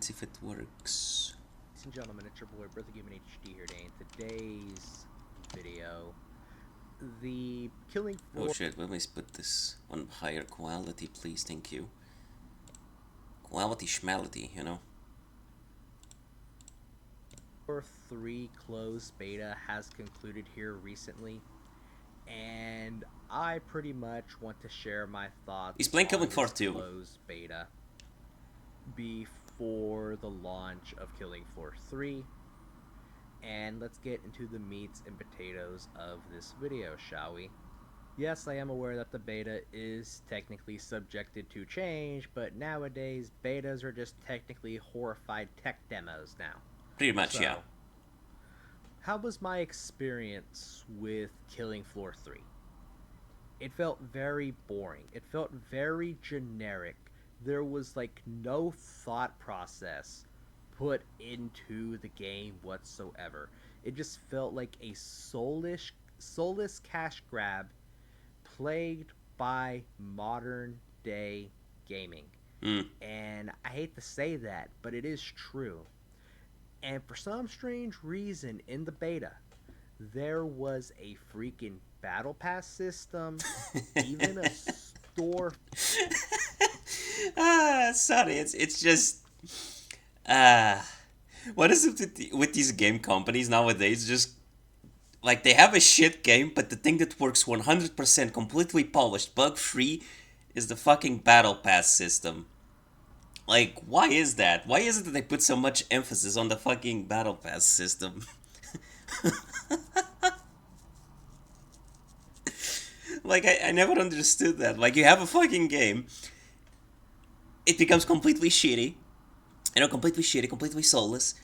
Let's see if it works. Ladies and gentlemen, it's your boy Brother Game HD here today. In today's video, the Killing Oh Floor shit, let me put this on higher quality, please, thank you. Quality schmality, you know? 3 closed beta has concluded here recently, and I pretty much want to share my He's thoughts playing Killing on Floor this 2. closed beta before the launch of Killing Floor 3. And let's get into the meats and potatoes of this video, shall we? Yes, I am aware that the beta is technically subjected to change, but nowadays betas are just technically horrified tech demos now. Pretty much, yeah. So, how was my experience with Killing Floor 3? It felt very boring. It felt very generic. There was like no thought process put into the game whatsoever. It just felt like a soulless cash grab plagued by modern day gaming. Mm. And I hate to say that, but it is true. And for some strange reason in the beta, there was a freaking battle pass system, even a store. Sorry, it's just uh what is it with these game companies nowadays? Just like they have a shit game, but the thing that works 100% completely polished, bug free, is the fucking battle pass system. Like, why is that? Why is it that they put so much emphasis on the fucking battle pass system? Like, I never understood that. Like, you have a fucking game, it becomes completely shitty, completely shitty, completely soulless.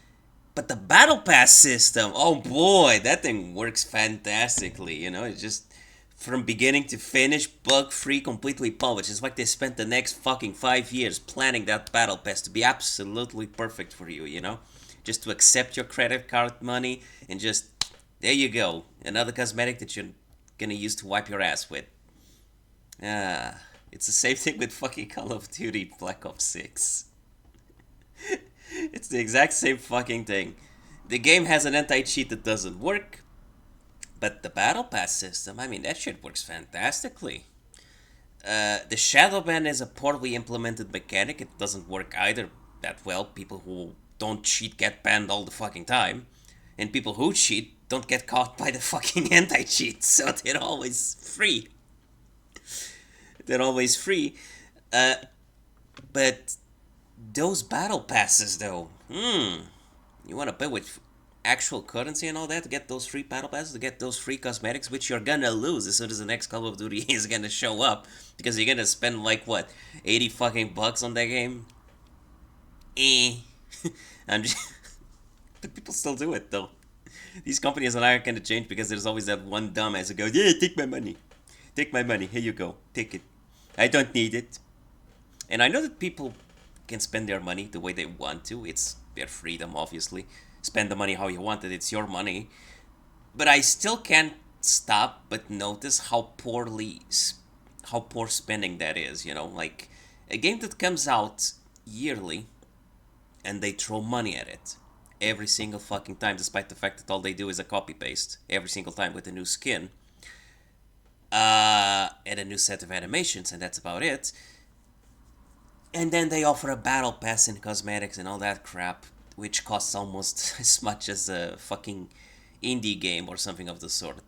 But the battle pass system, oh boy, that thing works fantastically. It's just from beginning to finish, bug free, completely polished. It's like they spent the next fucking 5 years planning that battle pass to be absolutely perfect for you. Just to accept your credit card money and just there you go, another cosmetic that you're gonna use to wipe your ass with. Ah, it's the same thing with fucking Call of Duty Black Ops 6. It's the exact same fucking thing. The game has an anti-cheat that doesn't work, but the battle pass system, I mean, that shit works fantastically. The shadow ban is a poorly implemented mechanic. It doesn't work either that well. People who don't cheat get banned all the fucking time, and people who cheat don't get caught by the fucking anti-cheat, so they're always free. They're always free. Uh, but those battle passes, though, you want to pay with actual currency and all that to get those free battle passes, to get those free cosmetics, which you're gonna lose as soon as the next Call of Duty is gonna show up, because you're gonna spend like what, 80 fucking bucks on that game. Eh. I'm just, but people still do it though. These companies are not gonna change because there's always that one dumbass who goes, "Yeah, take my money. Here you go, take it. I don't need it." And I know that people can spend their money the way they want to. It's their freedom, obviously. Spend the money how you want it. It's your money. But I still can't stop but notice how poor spending that is. Like a game that comes out yearly and they throw money at it every single fucking time, despite the fact that all they do is a copy paste every single time with a new skin, and a new set of animations, and that's about it. And then they offer a battle pass and cosmetics and all that crap, which costs almost as much as a fucking indie game or something of the sort.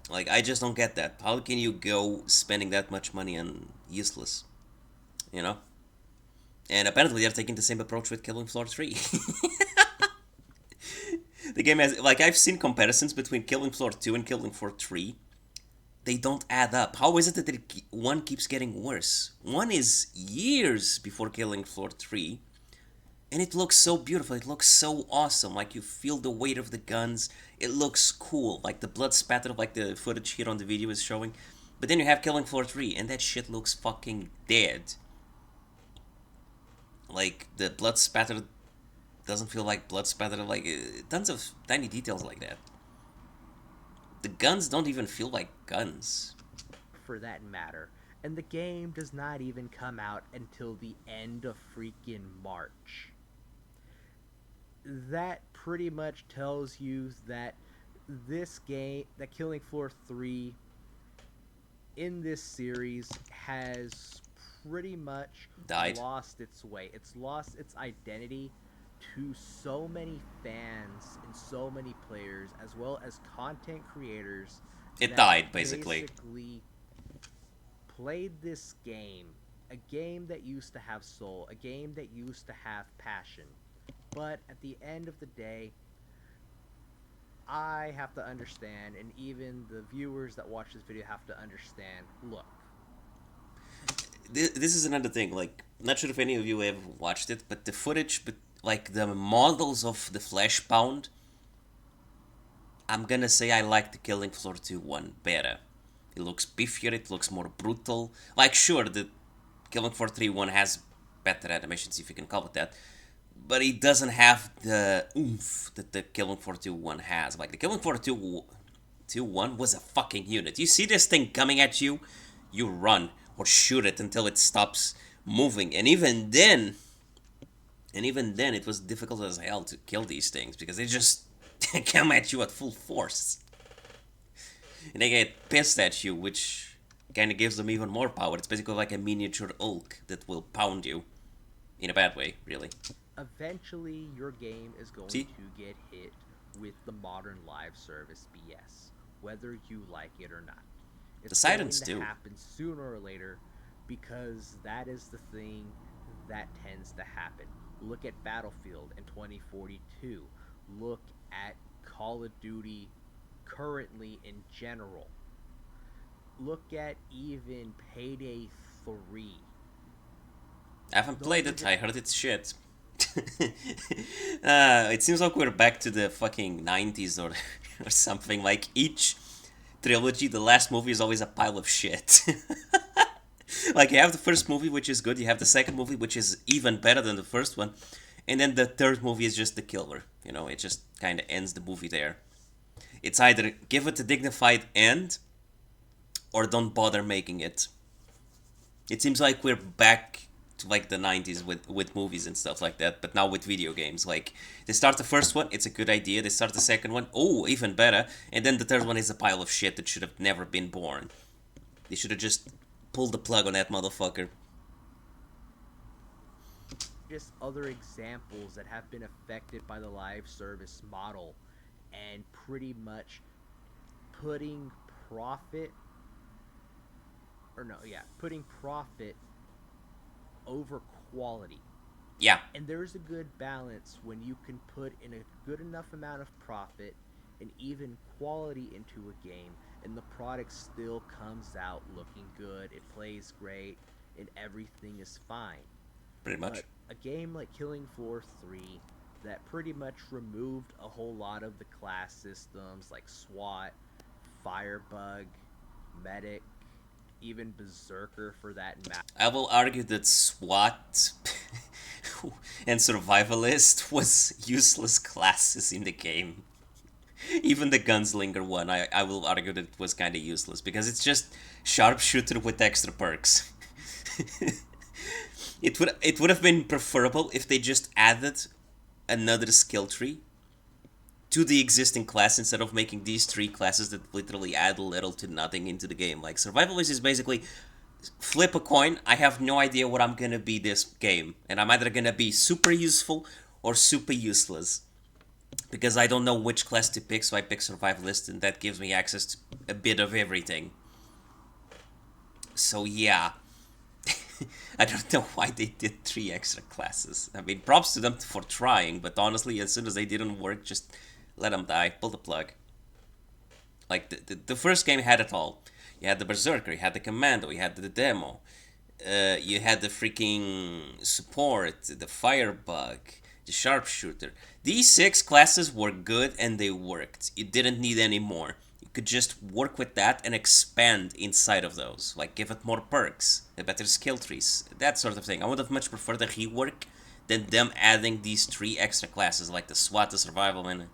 Like, I just don't get that. How can you go spending that much money on useless? You know? And apparently they're taking the same approach with Killing Floor 3. The game has, like, I've seen comparisons between Killing Floor 2 and Killing Floor 3. They don't add up. How is it that one keeps getting worse? One is years before Killing Floor 3, and it looks so beautiful. It looks so awesome. Like, you feel the weight of the guns. It looks cool. Like the blood spatter, like the footage here on the video is showing. But then you have Killing Floor 3, and that shit looks fucking dead. Like, the blood spatter doesn't feel like blood spatter. Like, tons of tiny details like that. The guns don't even feel like guns. For that matter. and the game does not even come out until the end of freaking March. That pretty much tells you that this game, that Killing Floor 3 in this series has pretty much Died. lost its way. It's lost its identity to so many fans and so many players, as well as content creators, It that died, basically. basically played this game, a game that used to have soul, a game that used to have passion. But at the end of the day, I have to understand, and even the viewers that watch this video have to understand, look, This is another thing. Like, not sure if any of you ever watched it, but the footage, but like the models of the Fleshbound, I'm gonna say I like the Killing Floor 2 one better. It looks beefier, it looks more brutal. Like, sure, the Killing Floor 3 one has better animations, if you can call it that, but it doesn't have the oomph that the Killing Floor 2 one has. Like, the Killing Floor 2 1 was a fucking unit. You see this thing coming at you, you run or shoot it until it stops moving. And even then, it was difficult as hell to kill these things because they just come at you at full force. And they get pissed at you, which kind of gives them even more power. It's basically like a miniature Hulk that will pound you. In a bad way, really. eventually your game is going See? to get hit with the modern live service BS, whether you like it or not. It's Sirens going to do. happen sooner or later because that is the thing that tends to happen. Look at Battlefield in 2042. Look at Call of Duty currently in general. Look at even Payday 3. I haven't Those played are it, just I heard it's shit. It seems like we're back to the fucking 90s or something. Like, each trilogy, the last movie is always a pile of shit. Like, you have the first movie, which is good, you have the second movie, which is even better than the first one, and then the third movie is just the killer. You know, it just kind of ends the movie there. It's either give it a dignified end, or don't bother making it. It seems like we're back to like the 90s with movies and stuff like that, but now with video games. Like, they start the first one, it's a good idea. They start the second one, oh, even better. And then the third one is a pile of shit that should have never been born. They should have just pulled the plug on that motherfucker. just other examples that have been affected by the live service model and pretty much putting profit putting profit over quality. Yeah, And there's a good balance when you can put in a good enough amount of profit and even quality into a game, and the product still comes out looking good, it plays great, and everything is fine. pretty much. But a game like Killing Floor 3 that pretty much removed a whole lot of the class systems like SWAT, Firebug, Medic, even Berserker for that matter. I will argue that SWAT and Survivalist was useless classes in the game. Even the Gunslinger one, I will argue that it was kind of useless because it's just sharpshooter with extra perks. It would have been preferable if they just added another skill tree to the existing class instead of making these three classes that literally add little to nothing into the game. Like, Survivalist is basically flip a coin. I have no idea what I'm gonna be this game, and I'm either gonna be super useful or super useless because I don't know which class to pick, so I pick Survivalist, and that gives me access to a bit of everything. So yeah, I don't know why they did three extra classes. I mean, props to them for trying, but honestly, as soon as they didn't work, just let them die, pull the plug. Like, the first game had it all. You had the Berserker, you had the Commando, you had the demo, you had the freaking support, the Firebug, the Sharpshooter. These six classes were good and they worked. You didn't need any more. You could just work with that and expand inside of those. Like, give it more perks, better skill trees, that sort of thing. I would have much preferred the rework than them adding these three extra classes, like the SWAT, the Survival, and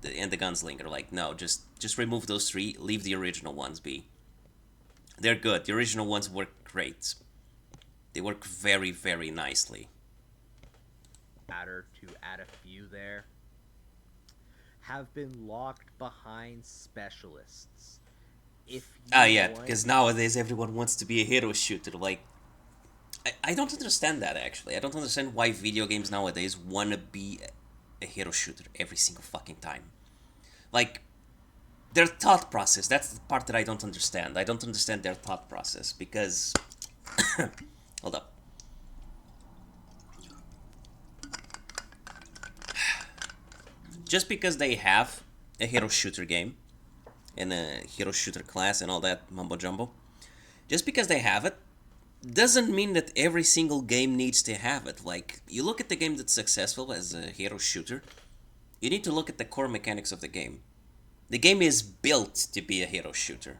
the Gunslinger. Like, no, just remove those three, leave the original ones be. They're good. The original ones work great. They work very, very nicely. To add a few there, have been locked behind specialists. If Ah, you yeah, want, because nowadays everyone wants to be a hero shooter. Like, I don't understand that actually. I don't understand why video games nowadays want to be a hero shooter every single fucking time. Like, their thought process, that's the part that I don't understand. I don't understand their thought process because. Hold up. Just because they have a hero shooter game and a hero shooter class and all that mumbo jumbo, just because they have it doesn't mean that every single game needs to have it. Like, you look at the game that's successful as a hero shooter, you need to look at the core mechanics of the game. The game is built to be a hero shooter.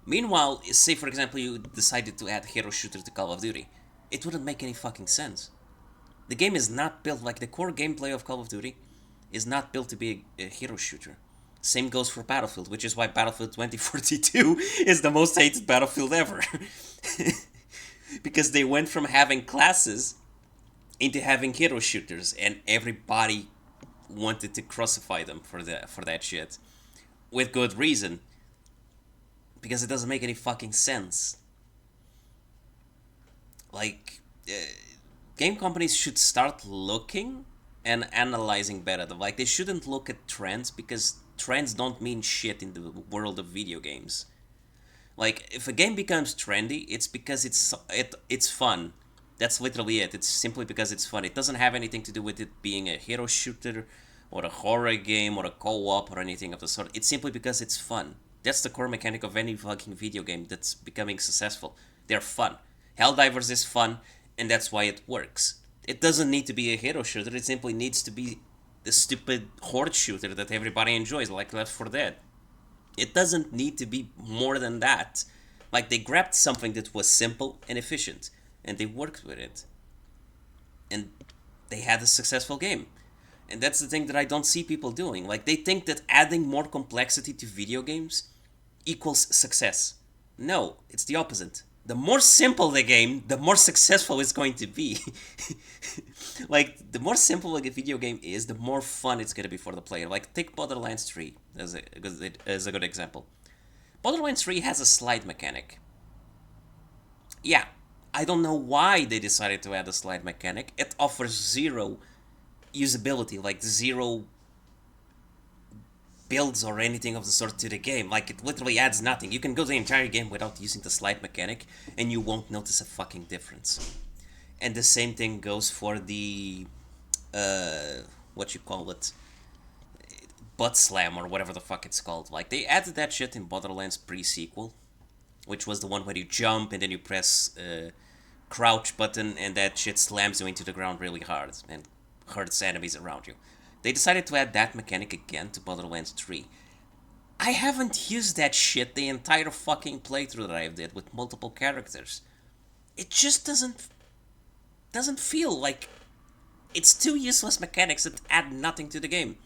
Meanwhile, say for example you decided to add hero shooter to Call of Duty, it wouldn't make any fucking sense. The game is not built like the core gameplay of Call of Duty is not built to be a hero shooter. Same goes for Battlefield, which is why Battlefield 2042 is the most hated Battlefield ever. Because they went from having classes into having hero shooters, and everybody wanted to crucify them for that shit, with good reason, because it doesn't make any fucking sense. Like, game companies should start looking and analyzing better. Like, they shouldn't look at trends because trends don't mean shit in the world of video games. Like, if a game becomes trendy, it's because it's fun. That's literally it. It's simply because it's fun. It doesn't have anything to do with it being a hero shooter or a horror game or a co-op or anything of the sort. It's simply because it's fun. That's the core mechanic of any fucking video game that's becoming successful. They're fun. Helldivers is fun, and that's why it works. It doesn't need to be a hero shooter. It simply needs to be the stupid horde shooter that everybody enjoys, like Left 4 Dead. It doesn't need to be more than that. Like, they grabbed something that was simple and efficient, and they worked with it. And they had a successful game. And that's the thing that I don't see people doing. Like, they think that adding more complexity to video games equals success. No, it's the opposite. The more simple the game, the more successful it's going to be. Like, the more simple a video game is, the more fun it's going to be for the player. Like, take Borderlands 3 as a good example. Borderlands 3 has a slide mechanic. Yeah, I don't know why they decided to add a slide mechanic. It offers zero usability, like zero builds or anything of the sort to the game. Like, it literally adds nothing. You can go the entire game without using the slide mechanic, and you won't notice a fucking difference. And the same thing goes for the, what you call it, butt slam or whatever the fuck it's called. Like, they added that shit in Borderlands pre-sequel, which was the one where you jump and then you press crouch button and that shit slams you into the ground really hard and hurts enemies around you. They decided to add that mechanic again to Borderlands 3. I haven't used that shit the entire fucking playthrough that I did with multiple characters. It just doesn't feel like it's two useless mechanics that add nothing to the game.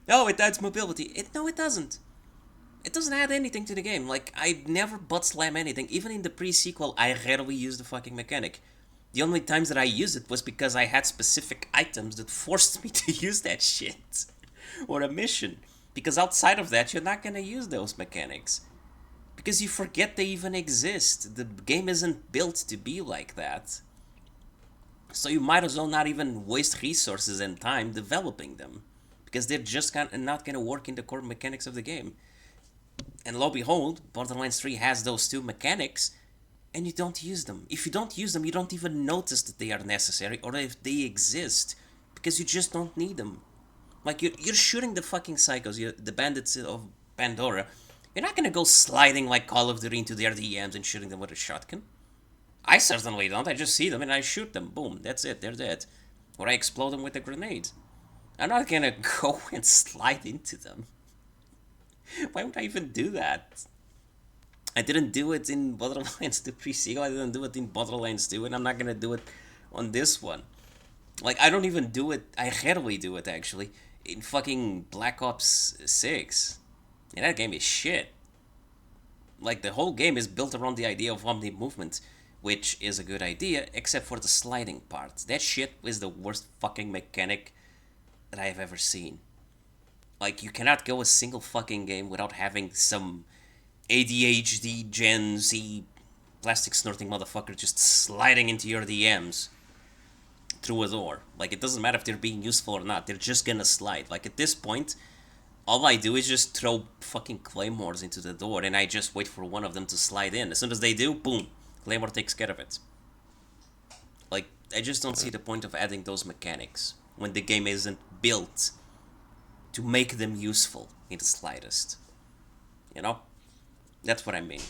Oh, it adds mobility. No, it doesn't. It doesn't add anything to the game. Like, I never butt slam anything. Even in the pre-sequel, I rarely use the fucking mechanic. The only times that I used it was because I had specific items that forced me to use that shit. Or a mission. Because outside of that, you're not gonna use those mechanics. Because you forget they even exist. The game isn't built to be like that. So you might as well not even waste resources and time developing them. Because they're just not gonna work in the core mechanics of the game. And lo and behold, Borderlands 3 has those two mechanics, and you don't use them. If you don't use them, you don't even notice that they are necessary or if they exist, because you just don't need them. Like, you're shooting the fucking psychos, the bandits of Pandora. You're not gonna go sliding like Call of Duty into their DMs and shooting them with a shotgun. I certainly don't. I just see them and I shoot them. Boom, that's it, they're dead. Or I explode them with a grenade. I'm not gonna go and slide into them. Why would I even do that? I didn't do it in Borderlands 2 pre-sequel, I didn't do it in Borderlands 2, and I'm not gonna do it on this one. Like, I don't even do it, I rarely do it actually, in fucking Black Ops 6. And that game is shit. Like, the whole game is built around the idea of omni movement, which is a good idea, except for the sliding part. That shit is the worst fucking mechanic that I have ever seen. Like, you cannot go a single fucking game without having some ADHD Gen Z plastic snorting motherfucker just sliding into your DMs through a door. Like, it doesn't matter if they're being useful or not, they're just gonna slide. Like, at this point, all I do is just throw fucking claymores into the door and I just wait for one of them to slide in. As soon as they do, boom, claymore takes care of it. Like, I just don't see the point of adding those mechanics when the game isn't built to make them useful in the slightest. You know? That's what I mean.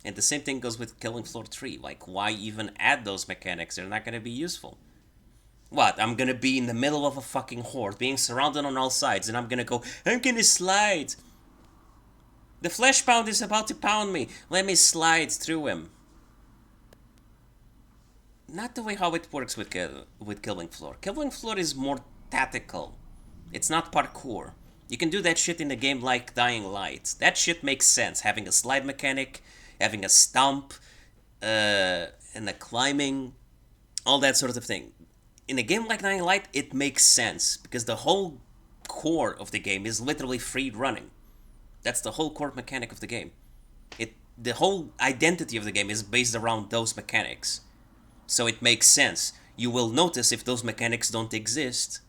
And the same thing goes with Killing Floor 3. Like, why even add those mechanics? They're not gonna be useful. What? I'm gonna be in the middle of a fucking horde, being surrounded on all sides, and I'm gonna slide. The flesh pound is about to pound me. Let me slide through him. Not the way how it works with Killing Floor. Killing Floor is more tactical. It's not parkour. You can do that shit in a game like Dying Light. That shit makes sense. Having a slide mechanic, having a stomp, and a climbing, all that sort of thing. In a game like Dying Light, it makes sense because the whole core of the game is literally free running. That's the whole core mechanic of the game. The whole identity of the game is based around those mechanics. So it makes sense. You will notice if those mechanics don't exist.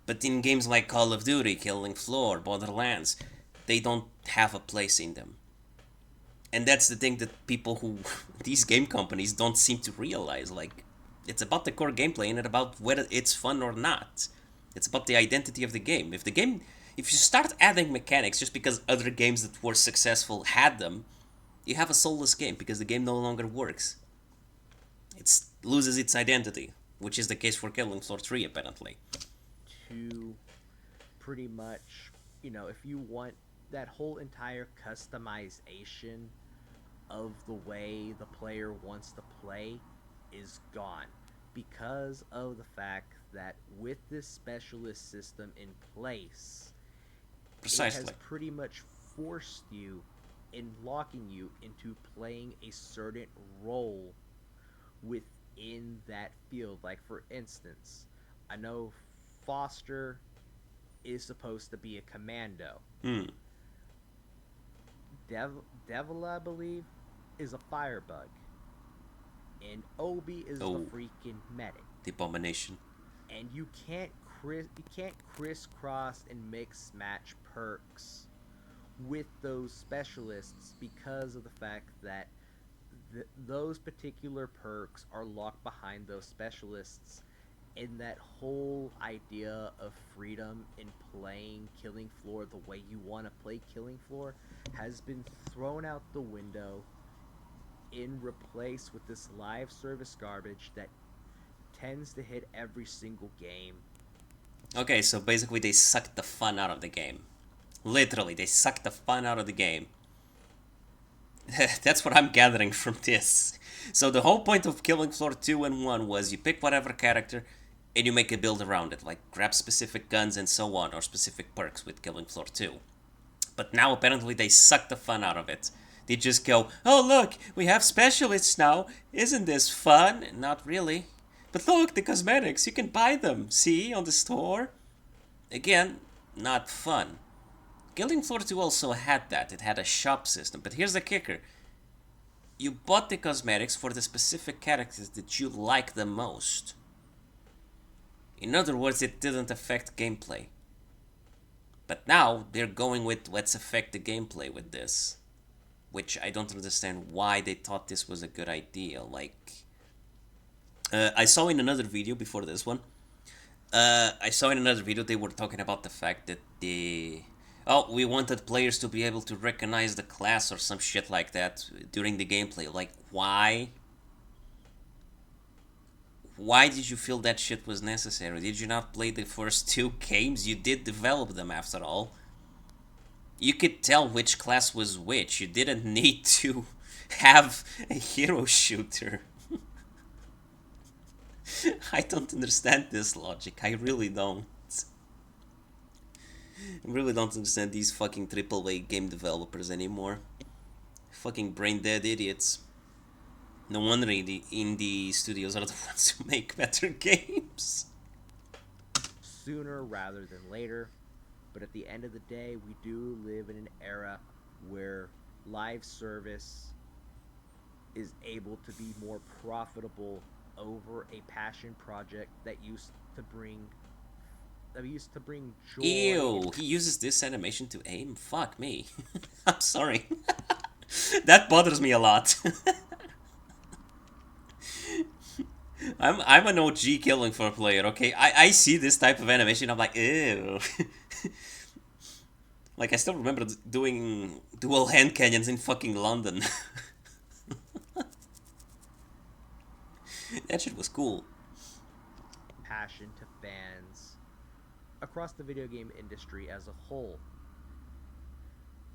But in games like Call of Duty, Killing Floor, Borderlands, they don't have a place in them. And that's the thing that these game companies don't seem to realize. Like, it's about the core gameplay and about whether it's fun or not. It's about the identity of the game. If you start adding mechanics just because other games that were successful had them, you have a soulless game because the game no longer works. It loses its identity, which is the case for Killing Floor 3, apparently. To pretty much, if you want that whole entire customization of the way the player wants to play is gone because of the fact that with this specialist system in place, Precisely. it has pretty much forced you and locking you into playing a certain role within that field. Like, for instance, I know Foster is supposed to be a commando. Devil, I believe, is a firebug. And Obi is the freaking medic. The Abomination. And you can't crisscross and mix match perks with those specialists because of the fact that those particular perks are locked behind those specialists. And that whole idea of freedom in playing Killing Floor the way you want to play Killing Floor has been thrown out the window and replaced with this live service garbage that tends to hit every single game. Okay, so basically they sucked the fun out of the game. Literally, they sucked the fun out of the game. That's what I'm gathering from this. So the whole point of Killing Floor 2 and 1 was you pick whatever character and you make a build around it, like grab specific guns and so on, or specific perks with Killing Floor 2. But now apparently they suck the fun out of it. They just go, oh look, we have specialists now, isn't this fun? Not really. But look, the cosmetics, you can buy them, see, on the store? Again, not fun. Killing Floor 2 also had that, it had a shop system, but here's the kicker. You bought the cosmetics for the specific characters that you like the most. In other words, it didn't affect gameplay. But now, they're going with let's affect the gameplay with this. Which I don't understand why they thought this was a good idea. Like, I saw in another video before this one. They were talking about the fact that we wanted players to be able to recognize the class or some shit like that during the gameplay. Like, why? Why did you feel that shit was necessary? Did you not play the first 2 games? You did develop them after all. You could tell which class was which. You didn't need to have a hero shooter. I don't understand this logic. I really don't. I really don't understand these fucking AAA game developers anymore. Fucking brain dead idiots. No wonder indie studios are the ones who make better games. Sooner rather than later. But at the end of the day, we do live in an era where live service is able to be more profitable over a passion project that used to bring joy Ew, and he uses this animation to aim? Fuck me. I'm sorry. That bothers me a lot. I'm an OG Killing Floor player, okay? I see this type of animation, I'm like, ew. Like, I still remember doing dual hand canyons in fucking London. That shit was cool. passion to fans across the video game industry as a whole.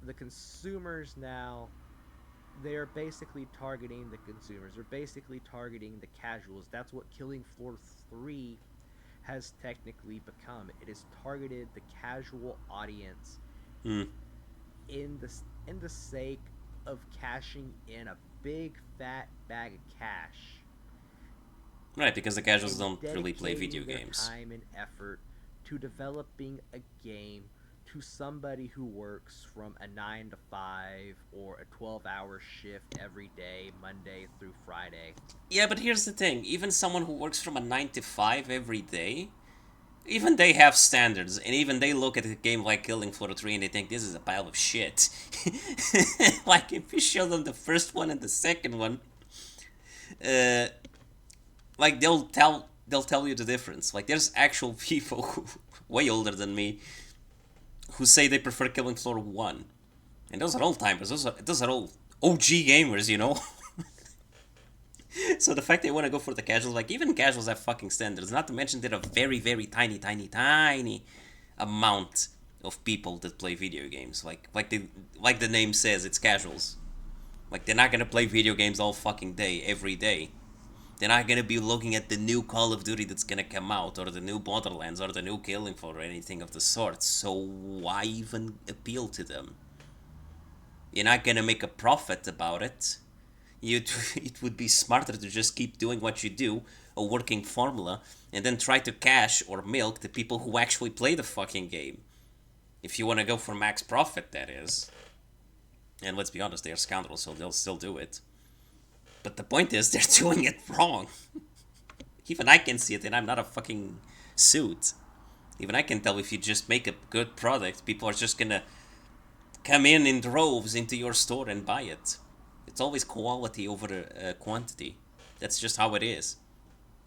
The consumers now, they are basically targeting the consumers. They're basically targeting the casuals. That's what Killing Floor 3 has technically become. It has targeted the casual audience Hmm. in the sake of cashing in a big fat bag of cash Right, because the casuals and don't really play video dedicating their games. time and effort to developing a game to somebody who works from a 9 to 5 or a 12-hour shift every day, Monday through Friday. Yeah, but here's the thing. Even someone who works from a 9 to 5 every day, even they have standards, and even they look at a game like Killing Floor 3 and they think this is a pile of shit. Like, if you show them the first one and the second one, uh, like they'll tell you the difference. Like, there's actual people who, way older than me, who say they prefer Killing Floor 1. And those are old timers, those are all OG gamers, you know? So the fact they want to go for the casuals, like, even casuals have fucking standards. Not to mention they're a very, very tiny, tiny, tiny amount of people that play video games. Like the name says, it's casuals. Like, they're not gonna play video games all fucking day, every day. They're not gonna be looking at the new Call of Duty that's gonna come out, or the new Borderlands, or the new Killing Floor, or anything of the sort. So why even appeal to them? You're not gonna make a profit about it. It would be smarter to just keep doing what you do, a working formula, and then try to cash or milk the people who actually play the fucking game. If you want to go for max profit, that is. And let's be honest, they're scoundrels, so they'll still do it. But the point is, they're doing it wrong. Even I can see it, and I'm not a fucking suit. Even I can tell if you just make a good product, people are just gonna come in droves into your store and buy it. It's always quality over quantity. That's just how it is.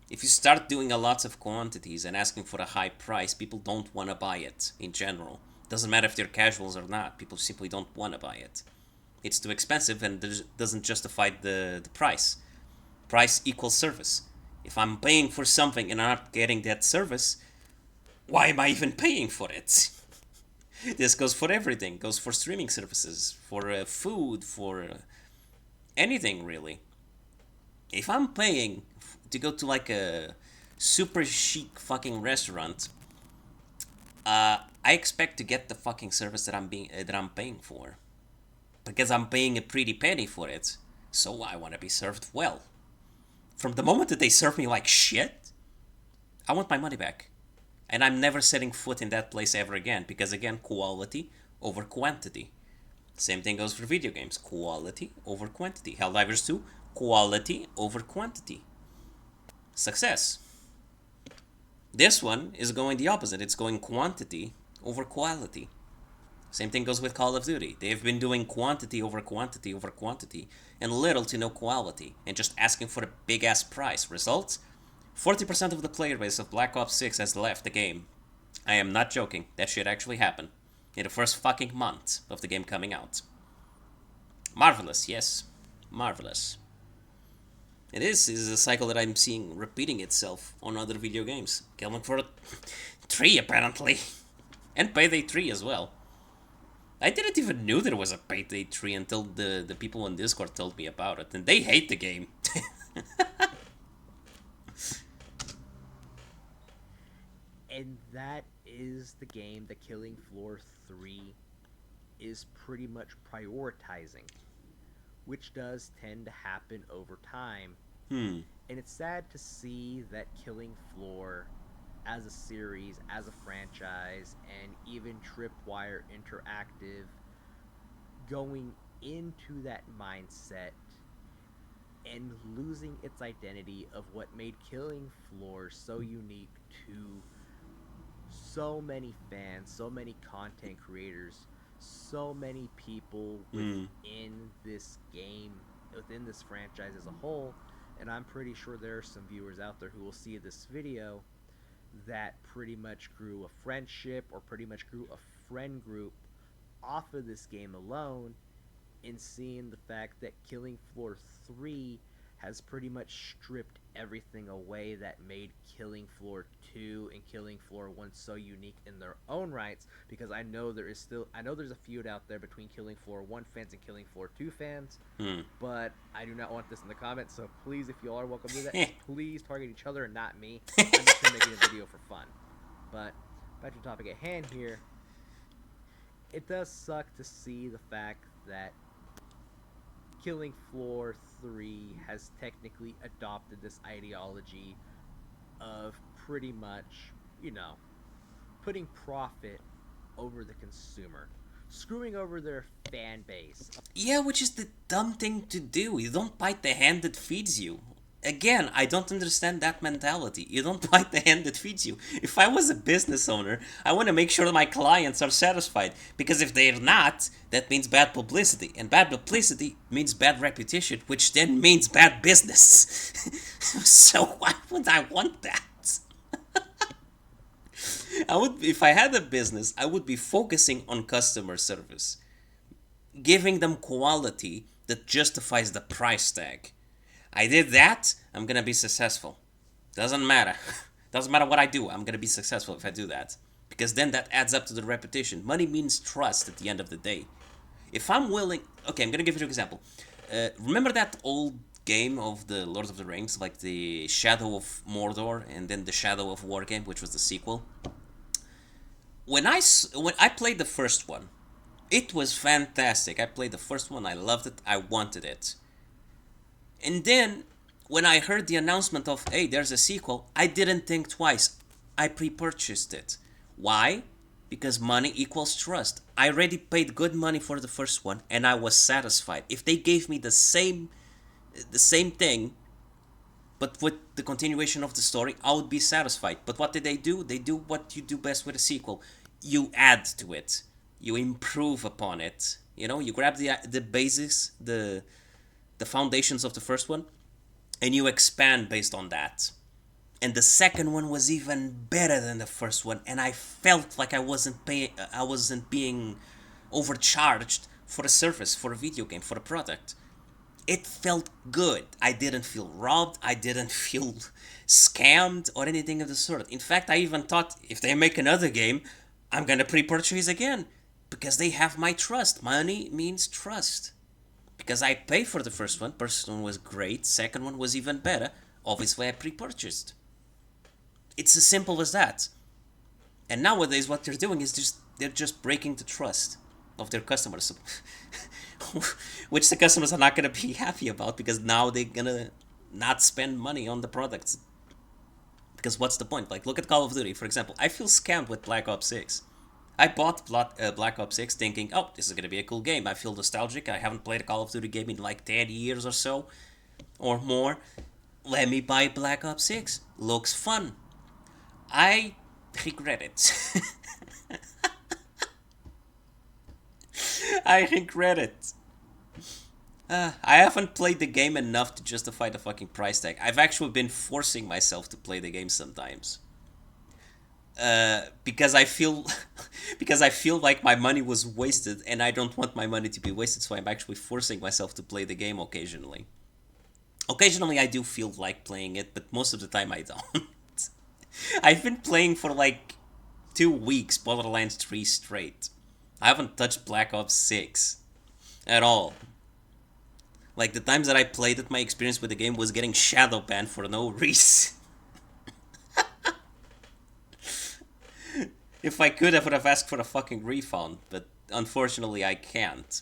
If you start doing a lots of quantities and asking for a high price, people don't want to buy it in general. Doesn't matter if they're casuals or not, people simply don't want to buy it. It's too expensive and doesn't justify the price. Price equals service. If I'm paying for something and I'm not getting that service, why am I even paying for it? This goes for everything. It goes for streaming services, for food, for anything really. If I'm paying to go to like a super chic fucking restaurant, I expect to get the fucking service that I'm paying for because I'm paying a pretty penny for it. So I want to be served well. From the moment that they serve me like shit, I want my money back. And I'm never setting foot in that place ever again because, again, quality over quantity. Same thing goes for video games. Quality over quantity. Helldivers 2, quality over quantity. Success. This one is going the opposite. It's going quantity over quality. Same thing goes with Call of Duty. They've been doing quantity over quantity over quantity and little to no quality and just asking for a big ass price. Results? 40% of the player base of Black Ops 6 has left the game. I am not joking. That shit actually happened. In the first fucking month of the game coming out. Marvelous, yes. Marvelous. It is a cycle that I'm seeing repeating itself on other video games. Killing Floor 3, apparently. And Payday 3 as well. I didn't even knew there was a Payday 3 until the people on Discord told me about it. And they hate the game. And that is the game that Killing Floor 3 is pretty much prioritizing. which does tend to happen over time. Hmm. And it's sad to see that Killing Floor as a series, as a franchise, and even Tripwire Interactive going into that mindset and losing its identity of what made Killing Floor so unique to so many fans, so many content creators, so many people Hmm. within this game, within this franchise as a whole. And I'm pretty sure there are some viewers out there who will see this video that pretty much grew a friendship or pretty much grew a friend group off of this game alone, in seeing the fact that Killing Floor 3 has pretty much stripped everything away that made Killing Floor 2 and Killing Floor 1 so unique in their own rights. Because I know there's a feud out there between Killing Floor 1 fans and Killing Floor 2 fans, Hmm. but I do not want this in the comments. So please, if you all are welcome to do that, please target each other and not me. I'm just making a video for fun. But back to the topic at hand here. It does suck to see the fact that Killing Floor 3 has technically adopted this ideology of pretty much, you know, putting profit over the consumer, screwing over their fan base. Yeah, which is the dumb thing to do. You don't bite the hand that feeds you. Again, I don't understand that mentality. You don't bite the hand that feeds you. If I was a business owner, I want to make sure that my clients are satisfied. Because if they're not, that means bad publicity. And bad publicity means bad reputation, which then means bad business. So why would I want that? If I had a business, I would be focusing on customer service, giving them quality that justifies the price tag. I did that, I'm gonna be successful. Doesn't matter. Doesn't matter what I do, I'm gonna be successful if I do that. Because then that adds up to the repetition. Money means trust at the end of the day. If I'm willing. Okay, I'm gonna give you an example. Remember that old game of the Lord of the Rings, like the Shadow of Mordor and then the Shadow of War game, which was the sequel? When I played the first one, it was fantastic. I played the first one, I loved it, I wanted it. And then when I heard the announcement of, hey, there's a sequel, I didn't think twice. I pre-purchased it. Why? Because money equals trust. I already paid good money for the first one and I was satisfied. If they gave me the same thing but with the continuation of the story, I would be satisfied. But what did they do? They do what you do best with a sequel. You add to it. You improve upon it. You grab the basics, the foundations of the first one, and you expand based on that. And the second one was even better than the first one, and I felt like I wasn't being overcharged for a service, for a video game, for a product. It felt good. I didn't feel robbed. I didn't feel scammed or anything of the sort. In fact, I even thought if they make another game, I'm gonna pre-purchase again because they have my trust. Money means trust. Because I paid for the first one. First one was great. Second one was even better. Obviously, I pre-purchased. It's as simple as that. And nowadays, what they're doing is they're just breaking the trust of their customers, which the customers are not gonna be happy about because now they're gonna not spend money on the products. Because what's the point? Like, look at Call of Duty, for example. I feel scammed with Black Ops 6. I bought Black Ops 6 thinking, oh, this is going to be a cool game. I feel nostalgic. I haven't played a Call of Duty game in like 10 years or so, or more. Let me buy Black Ops 6. Looks fun. I regret it. I regret it. I haven't played the game enough to justify the fucking price tag. I've actually been forcing myself to play the game sometimes. Because I feel because I feel like my money was wasted and I don't want my money to be wasted, so I'm actually forcing myself to play the game occasionally. Occasionally I do feel like playing it, but most of the time I don't. I've been playing for like 2 weeks Borderlands 3 straight. I haven't touched Black Ops 6 at all. Like the times that I played it, my experience with the game was getting shadow banned for no reason. If I could, I would have asked for a fucking refund, but unfortunately I can't.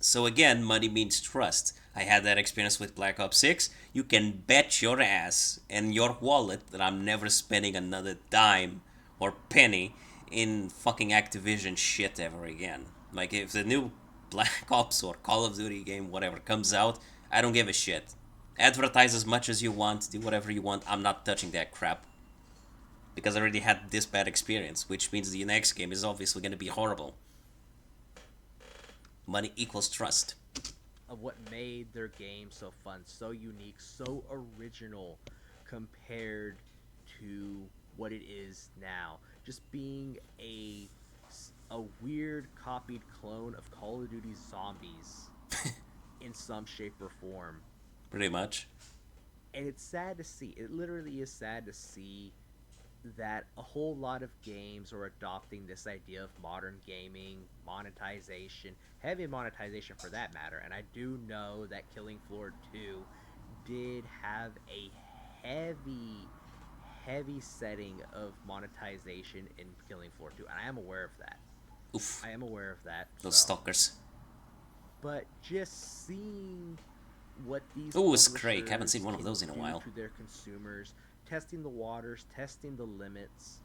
So again, money means trust. I had that experience with Black Ops 6. You can bet your ass and your wallet that I'm never spending another dime or penny in fucking Activision shit ever again. Like, if the new Black Ops or Call of Duty game, whatever, comes out, I don't give a shit. Advertise as much as you want, do whatever you want, I'm not touching that crap. Because I already had this bad experience, which means the next game is obviously going to be horrible. Money equals trust. Of what made their game so fun, so unique, so original compared to what it is now. Just being a weird copied clone of Call of Duty Zombies in some shape or form. Pretty much. And it's sad to see. It literally is sad to see that a whole lot of games are adopting this idea of modern gaming, monetization, heavy monetization for that matter. And I do know that Killing Floor 2 did have a heavy setting of monetization in Killing Floor 2, and I am aware of that. Oof. I am aware of that. Those stalkers. But just seeing what these Ooh, it's Craig. Haven't seen one of those in a do while. to their consumers, testing the waters, testing the limits,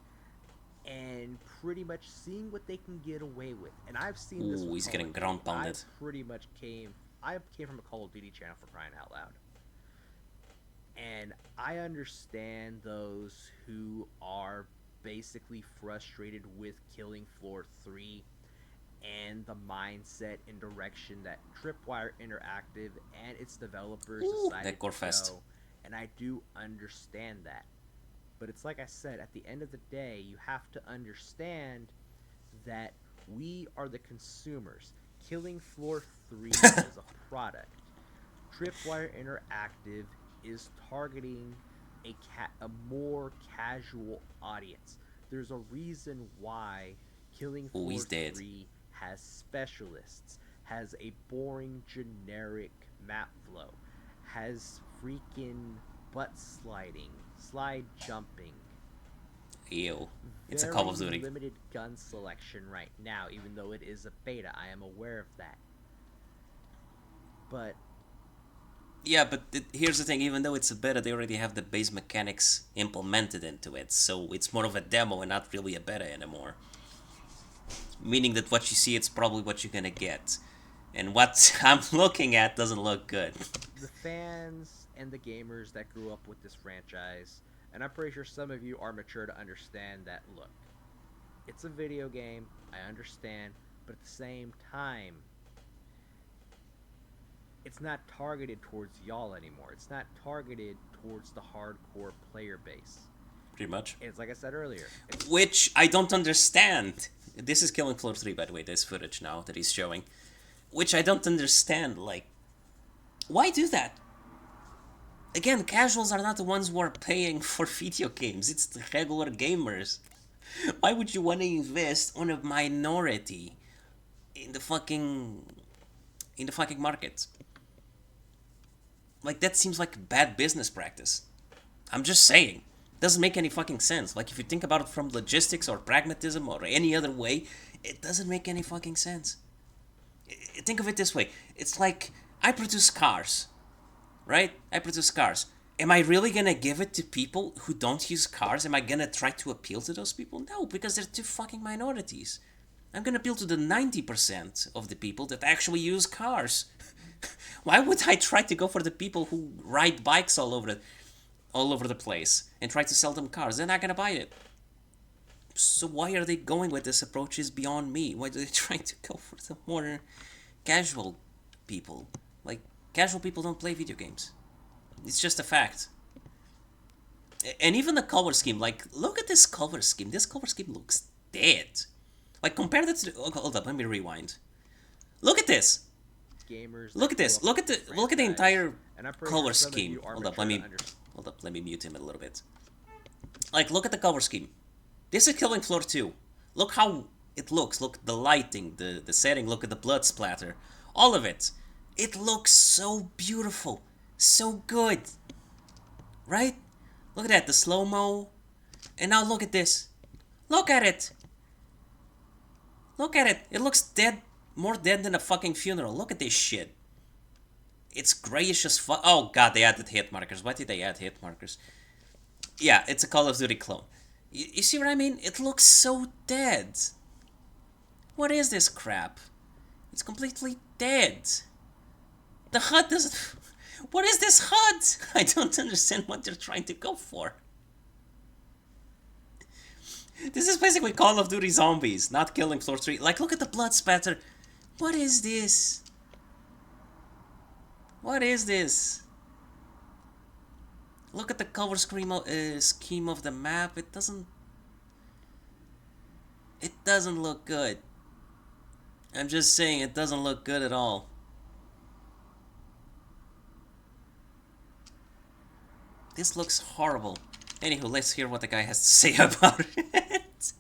and pretty much seeing what they can get away with. And I've seen this. Ooh, he's getting ground pounded. I came from a Call of Duty channel, for crying out loud. And I understand those who are basically frustrated with Killing Floor 3 and the mindset and direction that Tripwire Interactive and its developers decided to go. And I do understand that. But it's like I said, at the end of the day, you have to understand that we are the consumers. Killing Floor 3 is a product. Tripwire Interactive is targeting a more casual audience. There's a reason why Killing Floor 3 has specialists, has a boring generic map flow, has freaking butt sliding, slide jumping. Ew. It's a Call of Duty. Limited gun selection right now, even though it is a beta. I am aware of that. But yeah, but here's the thing, even though it's a beta, they already have the base mechanics implemented into it, so it's more of a demo and not really a beta anymore. Meaning that what you see, it's probably what you're gonna get. And what I'm looking at doesn't look good. The fans and the gamers that grew up with this franchise, and I'm pretty sure some of you are mature to understand that, look, it's a video game, I understand, but at the same time, it's not targeted towards y'all anymore. It's not targeted towards the hardcore player base. Pretty much. It's like I said earlier. Which I don't understand. This is Killing Floor 3, by the way, this footage now that he's showing. Which I don't understand, like, why do that? Again, casuals are not the ones who are paying for video games, it's the regular gamers. Why would you want to invest on a minority in the fucking market? Like, that seems like bad business practice. I'm just saying. Doesn't make any fucking sense. Like, if you think about it from logistics or pragmatism or any other way, it doesn't make any fucking sense. Think of it this way. It's like, I produce cars, right? I produce cars. Am I really gonna give it to people who don't use cars? Am I gonna try to appeal to those people? No, because they're two fucking minorities. I'm gonna appeal to the 90% of the people that actually use cars. Why would I try to go for the people who ride bikes all over the place and try to sell them cars? They're not gonna buy it. So why are they going with this approach is beyond me. Why are they trying to go for the more casual people? Like, casual people don't play video games. It's just a fact. And even the color scheme, like, look at this color scheme. This color scheme looks dead. Like, compare that to the... Oh, hold up, let me rewind. Look at this. Gamers. Look at this. Look at the entire color scheme. Hold up, let me mute him a little bit. Like, look at the color scheme. This is Killing Floor 2. Look how it looks. Look at the lighting, the setting. Look at the blood splatter. All of it. It looks so beautiful. So good. Right? Look at that. The slow-mo. And now look at this. Look at it. Look at it. It looks dead. More dead than a fucking funeral. Look at this shit. It's grayish as fuck. Oh god, they added hit markers. Why did they add hit markers? Yeah, it's a Call of Duty clone. You see what I mean? It looks so dead. What is this crap? It's completely dead. The HUD doesn't... What is this HUD? I don't understand what they're trying to go for. This is basically Call of Duty Zombies, not Killing Floor 3. Like, look at the blood spatter. What is this? What is this? Look at the cover scheme of the map. It doesn't look good. I'm just saying, it doesn't look good at all. This looks horrible. Anywho, let's hear what the guy has to say about it.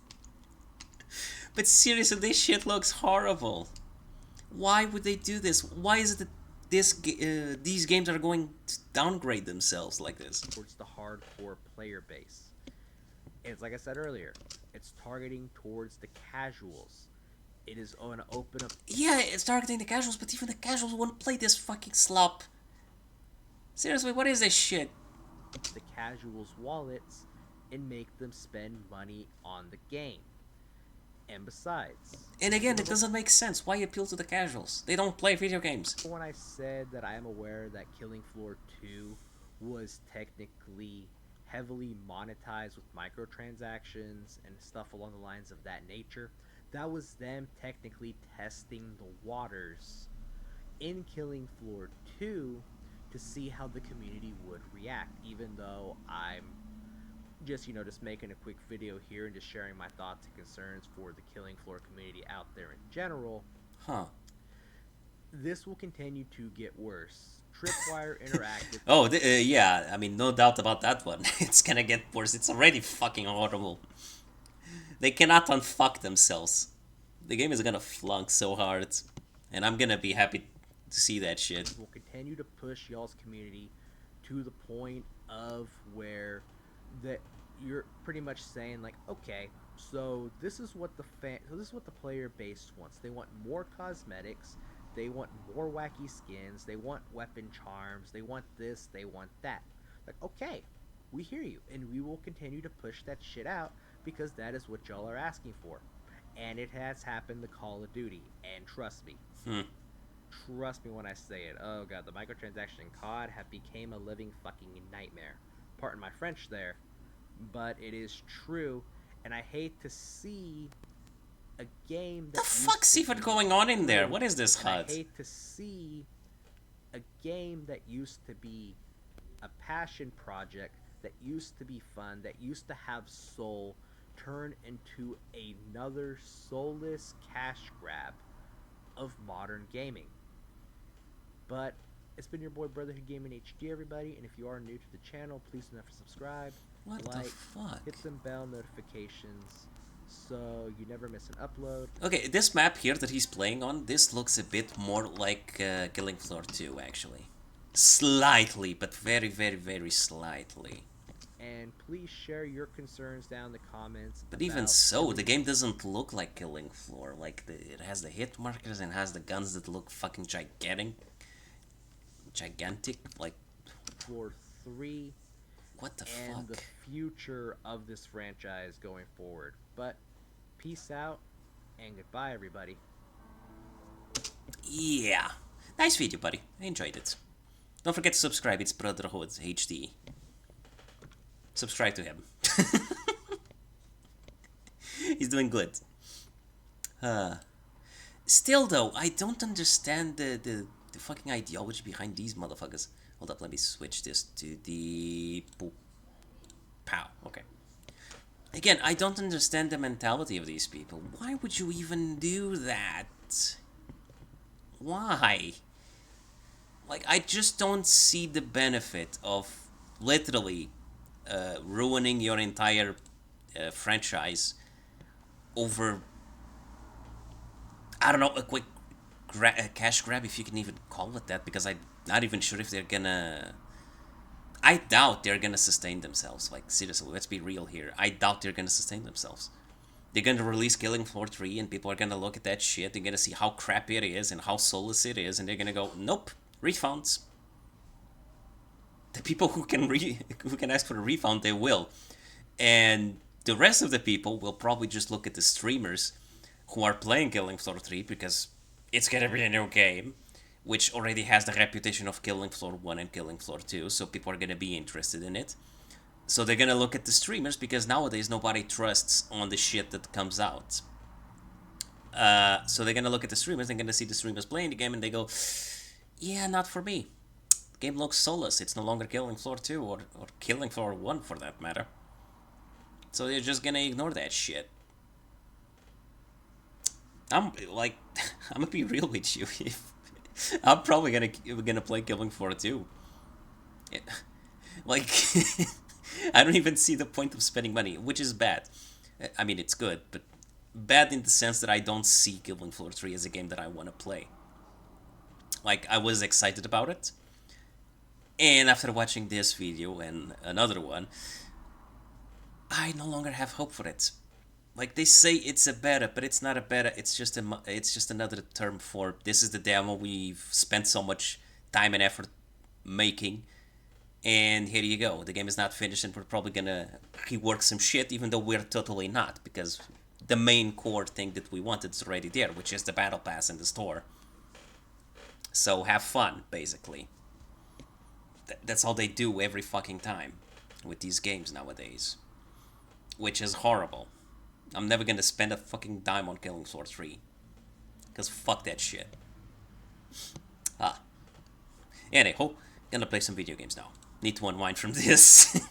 But seriously, this shit looks horrible. Why would they do this? Why is it that these games are going to downgrade themselves like this? Towards the hardcore player base. It's like I said earlier, it's targeting towards the casuals. It is going to open up... Yeah, it's targeting the casuals, but even the casuals won't play this fucking slop. Seriously, what is this shit? The casuals' wallets and make them spend money on the game. And besides... And again, it doesn't make sense. Why appeal to the casuals? They don't play video games. When I said that I am aware that Killing Floor 2 was technically heavily monetized with microtransactions and stuff along the lines of that nature, that was them technically testing the waters in Killing Floor 2 to see how the community would react, even though I'm just making a quick video here and just sharing my thoughts and concerns for the Killing Floor community out there in general. Huh. This will continue to get worse. Tripwire Interactive... Oh, yeah, I mean, no doubt about that one. It's gonna get worse. It's already fucking horrible. They cannot unfuck themselves. The game is gonna flunk so hard. And I'm gonna be happy to see that shit. We'll continue to push y'all's community to the point of where that you're pretty much saying, like, okay, so this is what the player base wants. They want more cosmetics, they want more wacky skins, they want weapon charms, they want this, they want that. Like, okay, we hear you, and we will continue to push that shit out because that is what y'all are asking for. And it has happened to Call of Duty, and trust me. Trust me when I say it. Oh god, the microtransaction in COD have became a living fucking nightmare. Pardon my French there, but it is true, and I hate to see a game that... The fuck's even going on in there? What is this HUD? I hate to see a game that used to be a passion project, that used to be fun, that used to have soul, turn into another soulless cash grab of modern gaming. But it's been your boy Brotherhood Gaming HD, everybody, and if you are new to the channel, please don't forget to subscribe, What like, the fuck? hit some bell notifications so you never miss an upload. Okay, this map here that he's playing on, this looks a bit more like Killing Floor 2, actually. Slightly, but very, very, very slightly. And please share your concerns down in the comments. But even so, the game doesn't look like Killing Floor. Like, it has the hit markers and has the guns that look fucking gigantic, like... Floor 3. What the and fuck? the future of this franchise going forward. But peace out and goodbye, everybody. Yeah. Nice video, buddy. I enjoyed it. Don't forget to subscribe. It's Brotherhood HD. Subscribe to him. He's doing good. Still, though, I don't understand the fucking ideology behind these motherfuckers. Hold up, let me switch this to the... Pow. Okay. Again, I don't understand the mentality of these people. Why would you even do that? Why? Like, I just don't see the benefit of literally ruining your entire franchise over, I don't know, a quick cash grab, if you can even call it that, because I'm not even sure if they're gonna... I doubt they're gonna sustain themselves. Like, seriously, let's be real here. I doubt they're gonna sustain themselves. They're gonna release Killing Floor 3 and people are gonna look at that shit, they're gonna see how crappy it is and how soulless it is, and they're gonna go, nope, refunds. The people who can who can ask for a refund, they will. And the rest of the people will probably just look at the streamers who are playing Killing Floor 3 because it's gonna be a new game, which already has the reputation of Killing Floor 1 and Killing Floor 2, so people are gonna be interested in it. So they're gonna look at the streamers because nowadays nobody trusts on the shit that comes out. So they're gonna look at the streamers, they're gonna see the streamers playing the game, and they go, yeah, not for me. The game looks soulless, it's no longer Killing Floor 2 or Killing Floor 1 for that matter. So they're just gonna ignore that shit. I'm like, I'm gonna be real with you. I'm probably gonna play Killing Floor 2. Yeah. Like, I don't even see the point of spending money, which is bad. I mean, it's good, but bad in the sense that I don't see Killing Floor 3 as a game that I want to play. Like, I was excited about it, and after watching this video and another one, I no longer have hope for it. Like, they say it's a beta, but it's not a beta. It's just another term for this is the demo we've spent so much time and effort making, and here you go. The game is not finished, and we're probably gonna rework some shit, even though we're totally not, because the main core thing that we wanted is already there, which is the battle pass in the store. So have fun, basically. That's all they do every fucking time with these games nowadays, which is horrible. I'm never gonna spend a fucking dime on Killing Floor 3, because fuck that shit. Anyhow, gonna play some video games now. Need to unwind from this.